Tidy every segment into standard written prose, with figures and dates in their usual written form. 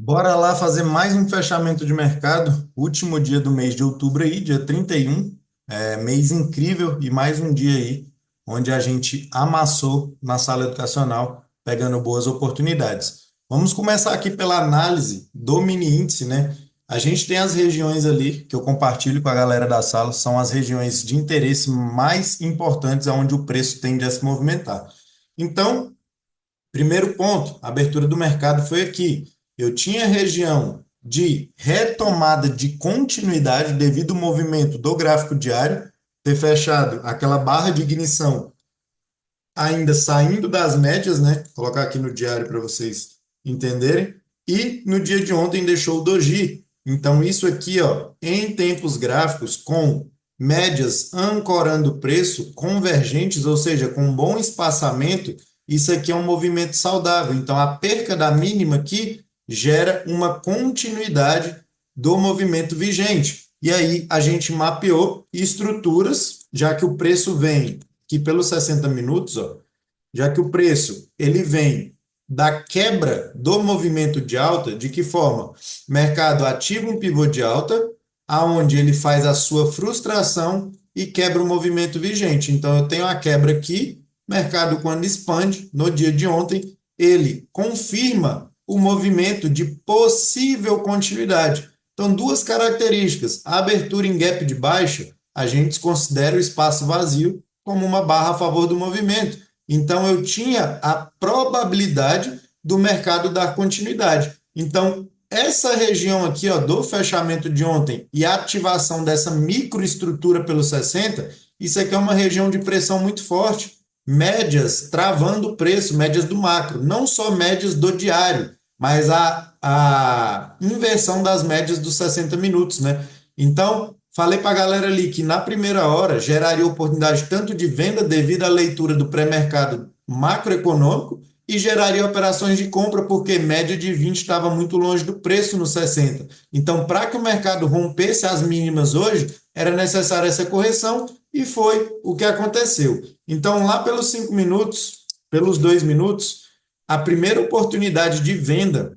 Bora lá fazer mais um fechamento de mercado, último dia do mês de outubro aí, dia 31, mês incrível e mais um dia aí, onde a gente amassou na sala educacional, pegando boas oportunidades. Vamos começar aqui pela análise do mini índice, né? A gente tem as regiões ali que eu compartilho com a galera da sala, são as regiões de interesse mais importantes onde o preço tende a se movimentar. Então, primeiro ponto, a abertura do mercado foi aqui. Eu tinha região de retomada de continuidade devido ao movimento do gráfico diário ter fechado aquela barra de ignição ainda saindo das médias, né? Vou colocar aqui no diário para vocês entenderem. E no dia de ontem deixou o doji. Então isso aqui, ó, em tempos gráficos com médias ancorando o preço convergentes, ou seja, com bom espaçamento, isso aqui é um movimento saudável. Então a perca da mínima aqui gera uma continuidade do movimento vigente. E aí a gente mapeou estruturas, já que o preço vem que pelos 60 minutos, ó, já que o preço ele vem da quebra do movimento de alta, de que forma? O mercado ativa um pivô de alta, aonde ele faz a sua frustração e quebra o movimento vigente. Então eu tenho a quebra aqui, mercado quando expande no dia de ontem, ele confirma o movimento de possível continuidade. Então, duas características. A abertura em gap de baixa, a gente considera o espaço vazio como uma barra a favor do movimento. Então, eu tinha a probabilidade do mercado dar continuidade. Então, essa região aqui, ó, do fechamento de ontem e a ativação dessa microestrutura pelos 60, isso aqui é uma região de pressão muito forte. Médias travando o preço, médias do macro, não só médias do diário, mas a inversão das médias dos 60 minutos, né? Então, falei para a galera ali que na primeira hora geraria oportunidade tanto de venda devido à leitura do pré-mercado macroeconômico e geraria operações de compra porque média de 20 estava muito longe do preço no 60. Então, para que o mercado rompesse as mínimas hoje, era necessária essa correção e foi o que aconteceu. Então, lá pelos 5 minutos, pelos 2 minutos, a primeira oportunidade de venda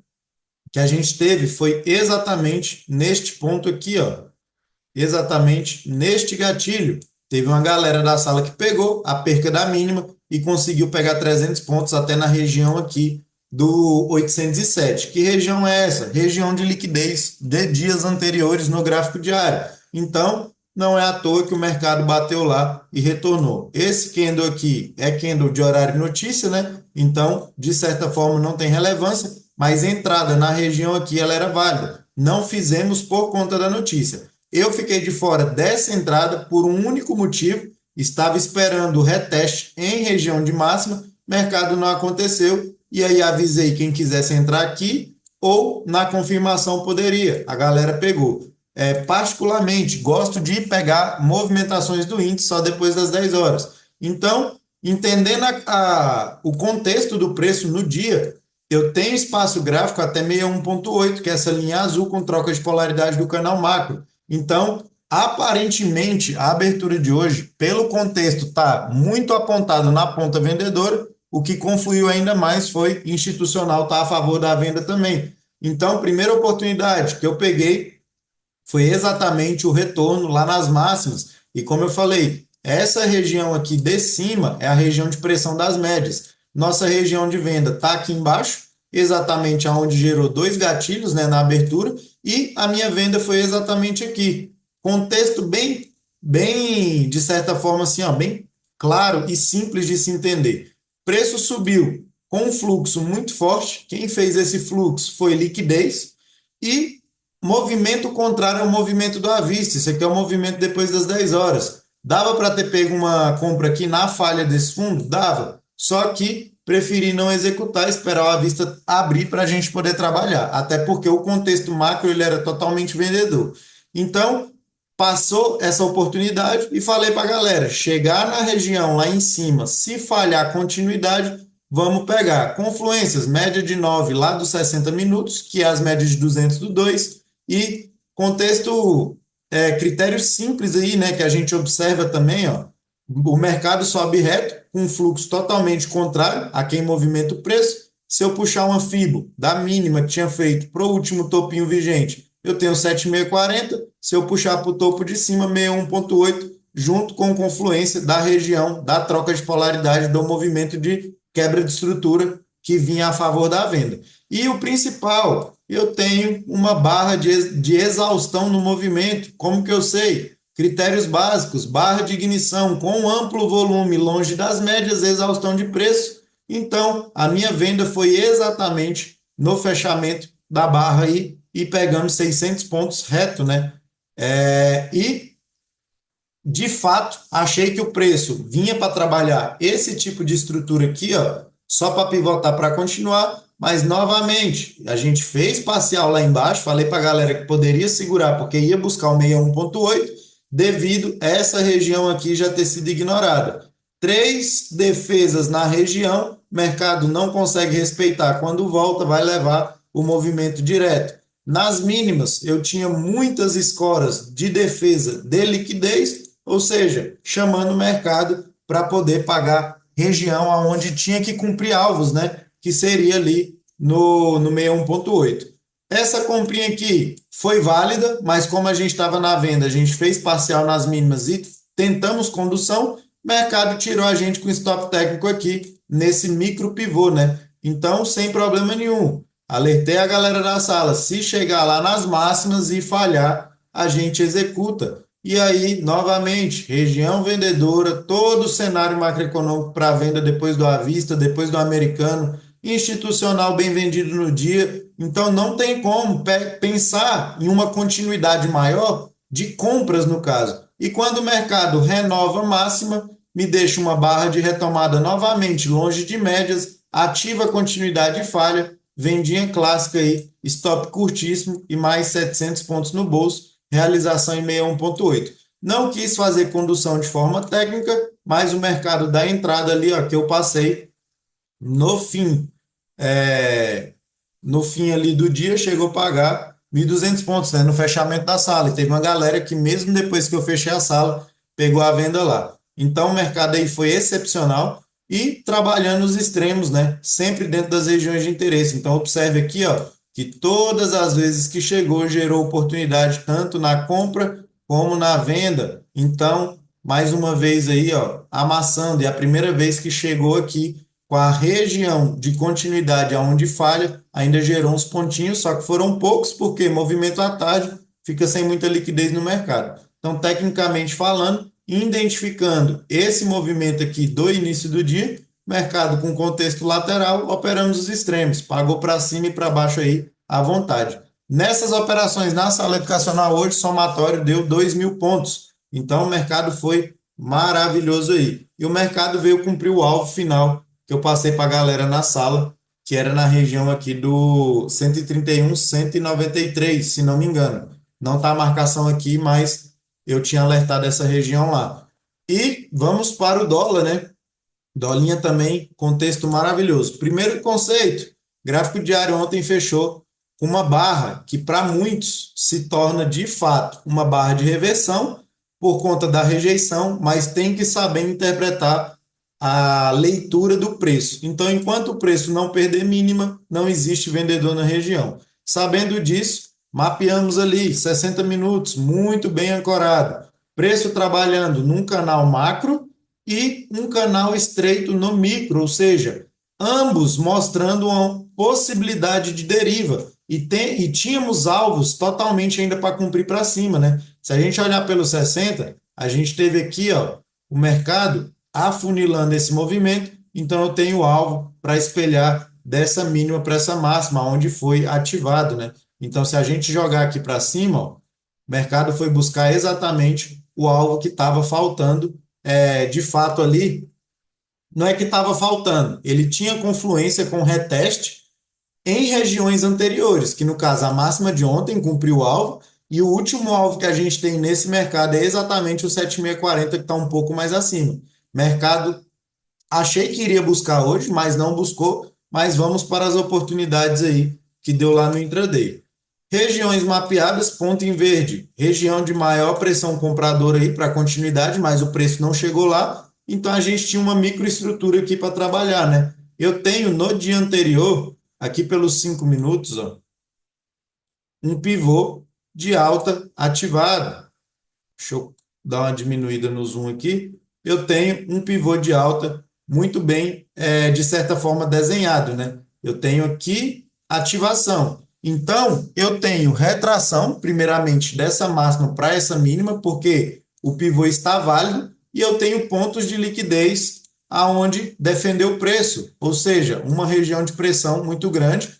que a gente teve foi exatamente neste ponto aqui, ó, exatamente neste gatilho. Teve uma galera da sala que pegou a perca da mínima e conseguiu pegar 300 pontos até na região aqui do 807. Que região é essa? Região de liquidez de dias anteriores no gráfico diário. Então, não é à toa que o mercado bateu lá e retornou. Esse candle aqui é candle de horário de notícia, né? Então, de certa forma, não tem relevância, mas a entrada na região aqui ela era válida. Não fizemos por conta da notícia. Eu fiquei de fora dessa entrada por um único motivo, estava esperando o reteste em região de máxima, mercado não aconteceu, e aí avisei quem quisesse entrar aqui, ou na confirmação poderia, a galera pegou. Particularmente, gosto de pegar movimentações do índice só depois das 10 horas. Então, entendendo o contexto do preço no dia, eu tenho espaço gráfico até 61,8, que é essa linha azul com troca de polaridade do canal macro. Então, aparentemente, a abertura de hoje, pelo contexto, está muito apontado na ponta vendedora, o que confluiu ainda mais foi institucional estar a favor da venda também. Então, primeira oportunidade que eu peguei foi exatamente o retorno lá nas máximas. E como eu falei, essa região aqui de cima é a região de pressão das médias. Nossa região de venda está aqui embaixo, exatamente aonde gerou dois gatilhos, né, na abertura, e a minha venda foi exatamente aqui. Contexto bem de certa forma assim, ó, bem claro e simples de se entender. Preço subiu com um fluxo muito forte. Quem fez esse fluxo foi liquidez e movimento contrário ao movimento do à vista. Isso aqui é o movimento depois das 10 horas. Dava para ter pego uma compra aqui na falha desse fundo? Dava. Só que preferi não executar, esperar o à vista abrir para a gente poder trabalhar. Até porque o contexto macro ele era totalmente vendedor. Então, passou essa oportunidade e falei para a galera, chegar na região lá em cima, se falhar continuidade, vamos pegar confluências, média de 9 lá dos 60 minutos, que é as médias de 200 do 2, e contexto, critérios simples aí, né, que a gente observa também, ó, o mercado sobe reto, com um fluxo totalmente contrário a quem movimenta o preço, Se eu puxar uma FIBO da mínima que tinha feito para o último topinho vigente, eu tenho 7,640. Se eu puxar para o topo de cima, 61,8, junto com confluência da região da troca de polaridade do movimento de quebra de estrutura que vinha a favor da venda. E o principal, eu tenho uma barra de exaustão no movimento. Como que eu sei? Critérios básicos: barra de ignição com amplo volume longe das médias, exaustão de preço. Então, a minha venda foi exatamente no fechamento da barra aí e pegamos 600 pontos reto, né? E, de fato, achei que o preço vinha para trabalhar esse tipo de estrutura aqui, ó, só para pivotar para continuar, mas novamente, a gente fez parcial lá embaixo, falei para a galera que poderia segurar, porque ia buscar o 61,8, devido a essa região aqui já ter sido ignorada. Três defesas na região, mercado não consegue respeitar. Quando volta, vai levar o movimento direto. Nas mínimas, eu tinha muitas escoras de defesa de liquidez, ou seja, chamando o mercado para poder pagar região onde tinha que cumprir alvos, né? Que seria ali no 61,8. Essa comprinha aqui foi válida, mas como a gente estava na venda, a gente fez parcial nas mínimas e tentamos condução, o mercado tirou a gente com stop técnico aqui nesse micro pivô, né? Então, sem problema nenhum. Alertei a galera da sala, se chegar lá nas máximas e falhar, a gente executa. E aí, novamente, região vendedora, todo o cenário macroeconômico para venda depois do à vista, depois do americano, institucional bem vendido no dia. Então, não tem como pensar em uma continuidade maior de compras, no caso. E quando o mercado renova máxima, me deixa uma barra de retomada novamente longe de médias, ativa a continuidade e falha, vendinha clássica aí, stop curtíssimo e mais 700 pontos no bolso, realização em 61,8. Não quis fazer condução de forma técnica, mas o mercado da entrada ali, ó, que eu passei no fim, no fim ali do dia, chegou a pagar 1.200 pontos, né, no fechamento da sala. E teve uma galera que, mesmo depois que eu fechei a sala, pegou a venda lá. Então, o mercado aí foi excepcional e trabalhando os extremos, né, sempre dentro das regiões de interesse. Então, observe aqui, ó, que todas as vezes que chegou, gerou oportunidade tanto na compra como na venda. Então, mais uma vez aí, ó, amassando. E a primeira vez que chegou aqui com a região de continuidade aonde falha, ainda gerou uns pontinhos, só que foram poucos, porque movimento à tarde fica sem muita liquidez no mercado. Então, tecnicamente falando, identificando esse movimento aqui do início do dia, mercado com contexto lateral, operamos os extremos, pagou para cima e para baixo aí à vontade. Nessas operações na sala educacional hoje, somatório deu 2.000 pontos. Então, o mercado foi maravilhoso aí. E o mercado veio cumprir o alvo final que eu passei para a galera na sala, que era na região aqui do 131, 193, se não me engano. Não está a marcação aqui, mas eu tinha alertado essa região lá. E vamos para o dólar, né? Dolinha também, contexto maravilhoso. Primeiro conceito, gráfico diário ontem fechou com uma barra que para muitos se torna de fato uma barra de reversão por conta da rejeição, mas tem que saber interpretar a leitura do preço. Então, enquanto o preço não perder mínima, não existe vendedor na região. Sabendo disso, mapeamos ali 60 minutos, muito bem ancorado. Preço trabalhando num canal macro e um canal estreito no micro, ou seja, ambos mostrando uma possibilidade de deriva. E tínhamos alvos totalmente ainda para cumprir para cima, né? Se a gente olhar pelo 60, a gente teve aqui, ó, o mercado afunilando esse movimento, então eu tenho alvo para espelhar dessa mínima para essa máxima, onde foi ativado, né? Então, se a gente jogar aqui para cima, ó, o mercado foi buscar exatamente o alvo que estava faltando, de fato ali, não é que estava faltando, ele tinha confluência com reteste em regiões anteriores, que no caso a máxima de ontem cumpriu o alvo, e o último alvo que a gente tem nesse mercado é exatamente o 7640, que está um pouco mais acima. Mercado, achei que iria buscar hoje, mas não buscou, mas vamos para as oportunidades aí que deu lá no intraday. Regiões mapeadas, ponto em verde, região de maior pressão compradora aí para continuidade, mas o preço não chegou lá, então a gente tinha uma microestrutura aqui para trabalhar, né? eu tenho no dia anterior, aqui pelos 5 minutos, ó, um pivô de alta ativado. Deixa eu dar uma diminuída no zoom aqui. Eu tenho um pivô de alta muito bem, de certa forma, desenhado, né? Eu tenho aqui ativação. Então, eu tenho retração, primeiramente, dessa máxima para essa mínima, porque o pivô está válido, e eu tenho pontos de liquidez aonde defender o preço, ou seja, uma região de pressão muito grande,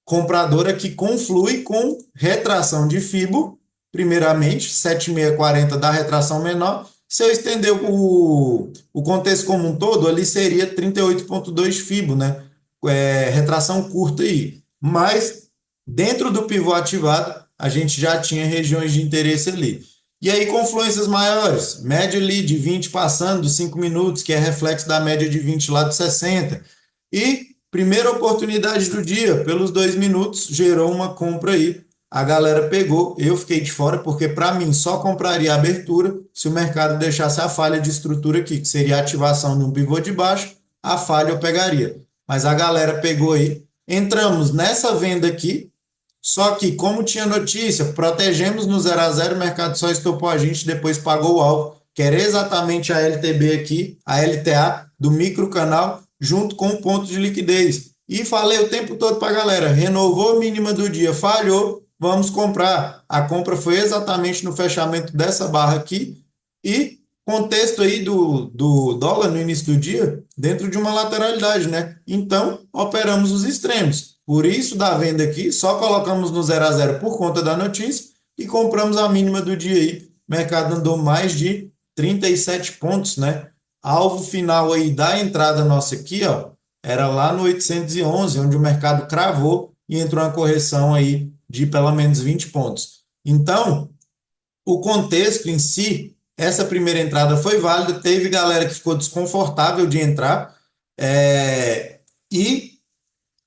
compradora que conflui com retração de FIBO, primeiramente, 7640 da retração menor. Se eu estender o contexto como um todo, ali seria 38,2 FIBO, né? Retração curta aí. Mas, dentro do pivô ativado, a gente já tinha regiões de interesse ali. E aí, confluências maiores, média ali de 20 passando dos 5 minutos, que é reflexo da média de 20 lá de 60. E primeira oportunidade do dia, pelos 2 minutos, gerou uma compra aí. A galera pegou, eu fiquei de fora, porque para mim só compraria a abertura se o mercado deixasse a falha de estrutura aqui, que seria a ativação de um pivô de baixo, a falha eu pegaria. Mas a galera pegou aí. Entramos nessa venda aqui, só que, como tinha notícia, protegemos no 0 a 0, o mercado só estopou a gente, depois pagou o alvo, que era exatamente a LTB aqui, a LTA do microcanal, junto com o ponto de liquidez. E falei o tempo todo para a galera: renovou a mínima do dia, falhou, vamos comprar. A compra foi exatamente no fechamento dessa barra aqui. E contexto aí do dólar no início do dia, dentro de uma lateralidade, né? Então, operamos os extremos. Por isso, da venda aqui, só colocamos no 0 a 0 por conta da notícia e compramos a mínima do dia aí. O mercado andou mais de 37 pontos, né? Alvo final aí da entrada nossa aqui, ó, era lá no 811, onde o mercado cravou e entrou uma correção aí de pelo menos 20 pontos. Então, o contexto em si, essa primeira entrada foi válida, teve galera que ficou desconfortável de entrar, e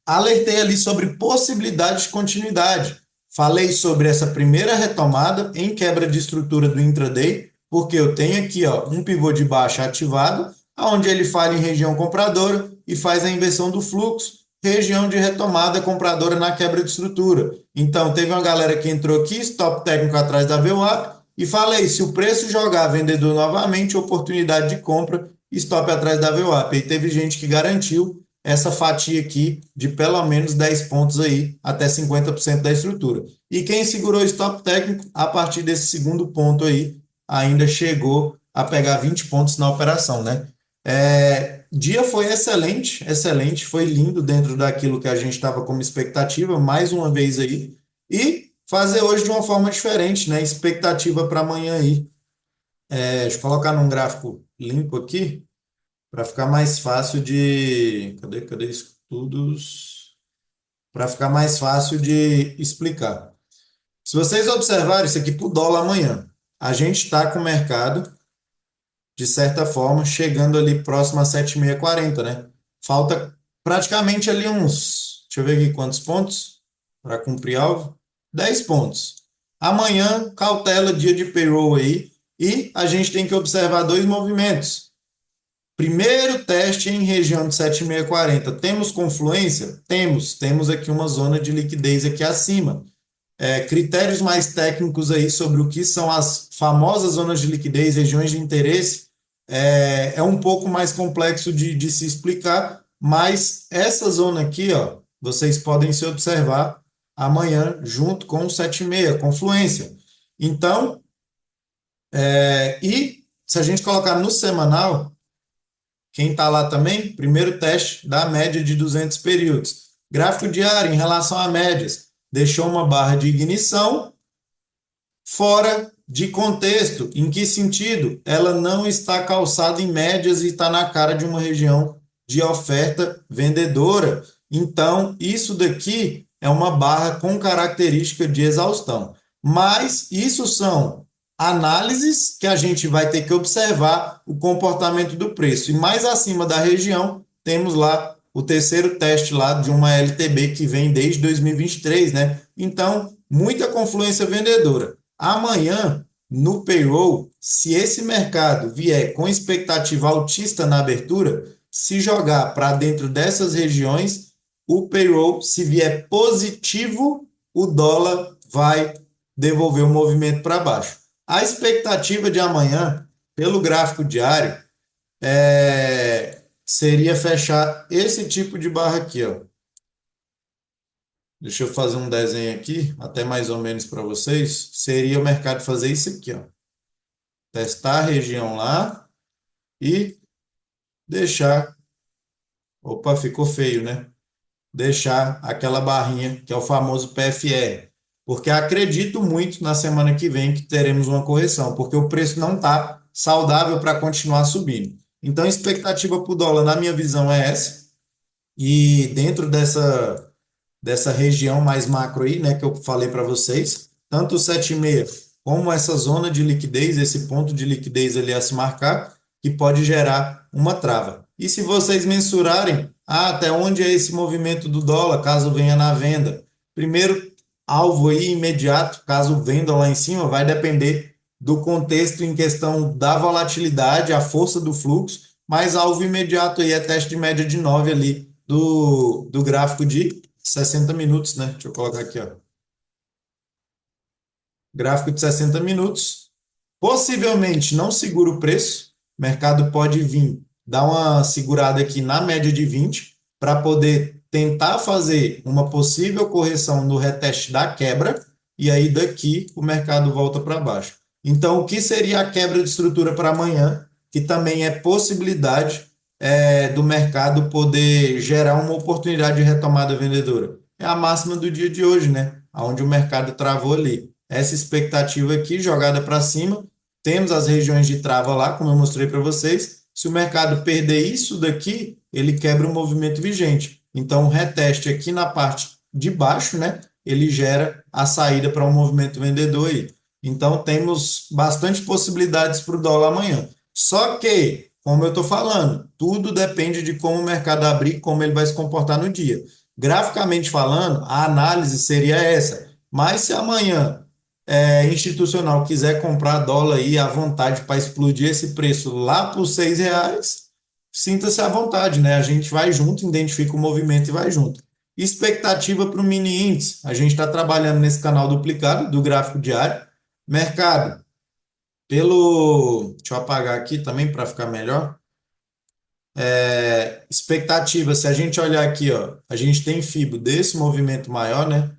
alertei ali sobre possibilidade de continuidade. Falei sobre essa primeira retomada em quebra de estrutura do intraday, porque eu tenho aqui, ó, um pivô de baixa ativado, onde ele falha em região compradora e faz a inversão do fluxo, região de retomada compradora na quebra de estrutura. Então, teve uma galera que entrou aqui, stop técnico atrás da VWAP, e falei: se o preço jogar vendedor novamente, oportunidade de compra, stop atrás da VWAP. E teve gente que garantiu essa fatia aqui de pelo menos 10 pontos aí, até 50% da estrutura. E quem segurou o stop técnico, a partir desse segundo ponto aí, ainda chegou a pegar 20 pontos na operação, né? Dia foi excelente, excelente, foi lindo dentro daquilo que a gente estava como expectativa, mais uma vez aí, e fazer hoje de uma forma diferente, né? Expectativa para amanhã aí. Deixa eu colocar num gráfico limpo aqui, para ficar mais fácil de. Cadê estudos? Para ficar mais fácil de explicar. Se vocês observarem isso aqui para o dólar amanhã, a gente está com o mercado, de certa forma, chegando ali próximo a 7,640, né? Falta praticamente ali uns. Deixa eu ver aqui quantos pontos para cumprir alvo. 10 pontos. Amanhã, cautela, dia de payroll aí. E a gente tem que observar dois movimentos. Primeiro teste em região de 7,640. Temos confluência? Temos aqui uma zona de liquidez aqui acima. Critérios mais técnicos aí sobre o que são as famosas zonas de liquidez, regiões de interesse, um pouco mais complexo de se explicar, mas essa zona aqui, ó, vocês podem se observar amanhã junto com o 7,6, confluência. Então, e se a gente colocar no semanal, quem está lá também, primeiro teste da média de 200 períodos. Gráfico diário em relação a médias, deixou uma barra de ignição fora de contexto. Em que sentido? Ela não está calçada em médias e está na cara de uma região de oferta vendedora. Então, isso daqui é uma barra com característica de exaustão. Mas isso são análises que a gente vai ter que observar o comportamento do preço. E mais acima da região, temos lá o terceiro teste lá de uma LTB que vem desde 2023, né? Então, muita confluência vendedora. Amanhã, no payroll, se esse mercado vier com expectativa altista na abertura, se jogar para dentro dessas regiões, o payroll, se vier positivo, o dólar vai devolver o movimento para baixo. A expectativa de amanhã, pelo gráfico diário, seria fechar esse tipo de barra aqui, ó. Deixa eu fazer um desenho aqui, até mais ou menos para vocês. Seria o mercado fazer isso aqui, ó. Testar a região lá e deixar. Opa, ficou feio, né? Deixar aquela barrinha, que é o famoso PFR. Porque acredito muito na semana que vem que teremos uma correção, porque o preço não está saudável para continuar subindo. Então, a expectativa para o dólar, na minha visão, é essa. E dentro dessa região mais macro aí, né, que eu falei para vocês, tanto o 7,6 como essa zona de liquidez, esse ponto de liquidez ali a se marcar, que pode gerar uma trava. E se vocês mensurarem, até onde é esse movimento do dólar, caso venha na venda? Primeiro alvo aí imediato, caso venda lá em cima, vai depender do contexto em questão da volatilidade, a força do fluxo, mas alvo imediato aí é teste de média de 9 ali do gráfico de 60 minutos, né? Deixa eu colocar aqui, ó. Gráfico de 60 minutos. Possivelmente não segura o preço. O mercado pode vir dar uma segurada aqui na média de 20 para poder tentar fazer uma possível correção no reteste da quebra e aí daqui o mercado volta para baixo. Então, o que seria a quebra de estrutura para amanhã, que também é possibilidade do mercado poder gerar uma oportunidade de retomada vendedora? É a máxima do dia de hoje, né? Onde o mercado travou ali. Essa expectativa aqui jogada para cima, temos as regiões de trava lá, como eu mostrei para vocês. Se o mercado perder isso daqui, ele quebra o movimento vigente. Então, o reteste aqui na parte de baixo, né? Ele gera a saída para um movimento vendedor aí. Então, temos bastante possibilidades para o dólar amanhã. Só que, como eu estou falando, tudo depende de como o mercado abrir, como ele vai se comportar no dia. Graficamente falando, a análise seria essa. Mas se amanhã institucional quiser comprar dólar aí à vontade para explodir esse preço lá para os R$ 6, sinta-se à vontade, né? A gente vai junto, identifica o movimento e vai junto. Expectativa para o mini índice. A gente está trabalhando nesse canal duplicado do gráfico diário. Mercado, deixa eu apagar aqui também para ficar melhor. Expectativa, se a gente olhar aqui, ó, a gente tem FIBO desse movimento maior, né?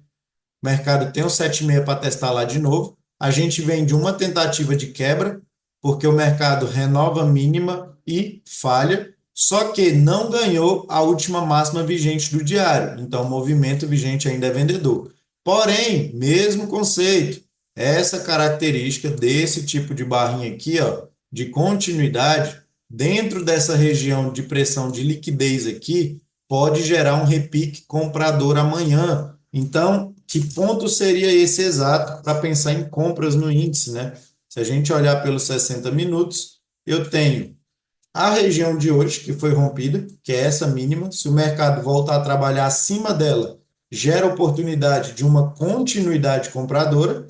O mercado tem o 7,6 para testar lá de novo. A gente vem de uma tentativa de quebra, porque o mercado renova a mínima e falha, só que não ganhou a última máxima vigente do diário. Então, o movimento vigente ainda é vendedor. Porém, mesmo conceito, essa característica desse tipo de barrinha aqui, ó, de continuidade, dentro dessa região de pressão de liquidez aqui, pode gerar um repique comprador amanhã. Então, que ponto seria esse exato para pensar em compras no índice, né? Se a gente olhar pelos 60 minutos, eu tenho a região de hoje, que foi rompida, que é essa mínima. Se o mercado voltar a trabalhar acima dela, gera oportunidade de uma continuidade compradora.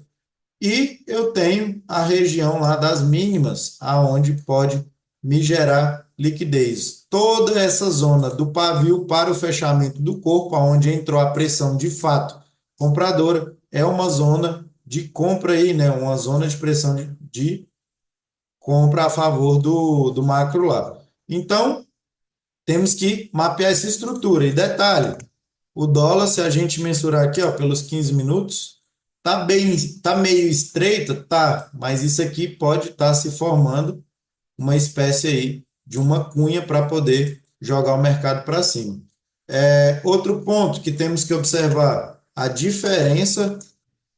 E eu tenho a região lá das mínimas, aonde pode me gerar liquidez. Toda essa zona do pavio para o fechamento do corpo, aonde entrou a pressão de fato compradora, é uma zona de compra aí, né? Uma zona de pressão de compra a favor do macro lá. Então, temos que mapear essa estrutura. E detalhe, o dólar, se a gente mensurar aqui, ó, pelos 15 minutos, tá meio estreita, tá, mas isso aqui pode estar se formando uma espécie aí de uma cunha para poder jogar o mercado para cima. Outro ponto que temos que observar, a diferença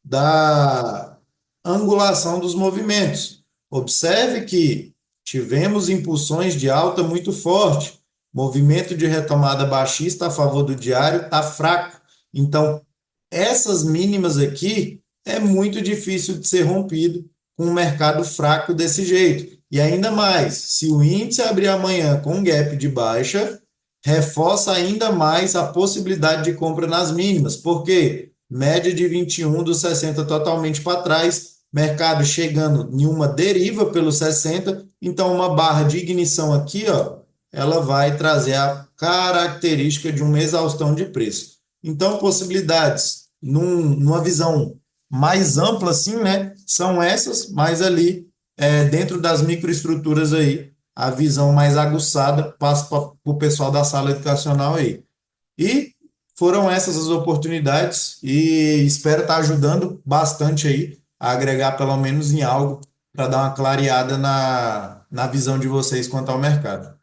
da angulação dos movimentos. Observe que tivemos impulsões de alta muito forte, movimento de retomada baixista a favor do diário está fraco. Então, essas mínimas aqui é muito difícil de ser rompido com um mercado fraco desse jeito. E ainda mais, se o índice abrir amanhã com um gap de baixa, reforça ainda mais a possibilidade de compra nas mínimas, porque média de 21 dos 60 totalmente para trás, mercado chegando em uma deriva pelos 60, então uma barra de ignição aqui, ó, ela vai trazer a característica de uma exaustão de preço. Então, possibilidades, numa visão mais ampla, assim, né, são essas, mas ali, dentro das microestruturas aí, a visão mais aguçada passa para o pessoal da sala educacional aí. E foram essas as oportunidades e espero estar ajudando bastante aí a agregar pelo menos em algo para dar uma clareada na visão de vocês quanto ao mercado.